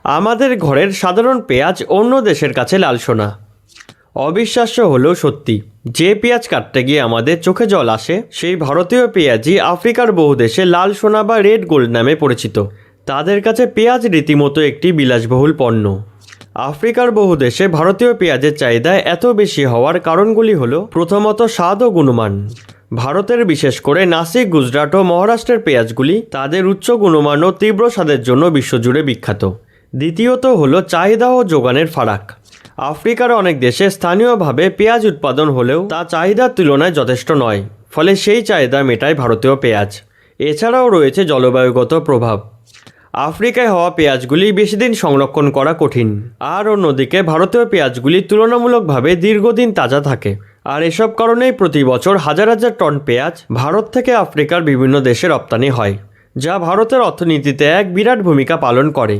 আমাদের ঘরের সাধারণ পেঁয়াজ অন্য দেশের কাছে লাল সোনা। অবিশ্বাস্য হলেও সত্যি, যে পেঁয়াজ কাটতে গিয়ে আমাদের চোখে জল আসে সেই ভারতীয় পেঁয়াজই আফ্রিকার বহু দেশে লাল সোনা বা রেড গোল্ড নামে পরিচিত। তাদের কাছে পেঁয়াজ রীতিমতো একটি বিলাসবহুল পণ্য। আফ্রিকার বহু দেশে ভারতীয় পেঁয়াজের চাহিদা এত বেশি হওয়ার কারণগুলি হলো, প্রথমত স্বাদ ও গুণমান। ভারতের বিশেষ করে নাসিক, গুজরাট ও মহারাষ্ট্রের পেঁয়াজগুলি তাদের উচ্চ গুণমান ও তীব্র স্বাদের জন্য বিশ্বজুড়ে বিখ্যাত। দ্বিতীয়ত হলো চাহিদা ও যোগানের ফারাক। আফ্রিকার অনেক দেশে স্থানীয়ভাবে পেঁয়াজ উৎপাদন হলেও তা চাহিদার তুলনায় যথেষ্ট নয়, ফলে সেই চাহিদা মেটায় ভারতীয় পেঁয়াজ। এছাড়াও রয়েছে জলবায়ুগত প্রভাব। আফ্রিকায় হওয়া পেঁয়াজগুলি বেশি দিন সংরক্ষণ করা কঠিন, আর অন্যদিকে ভারতীয় পেঁয়াজগুলি তুলনামূলকভাবে দীর্ঘদিন তাজা থাকে। আর এসব কারণেই প্রতি বছর হাজার হাজার টন পেঁয়াজ ভারত থেকে আফ্রিকার বিভিন্ন দেশে রপ্তানি হয়, যা ভারতের অর্থনীতিতে এক বিরাট ভূমিকা পালন করে।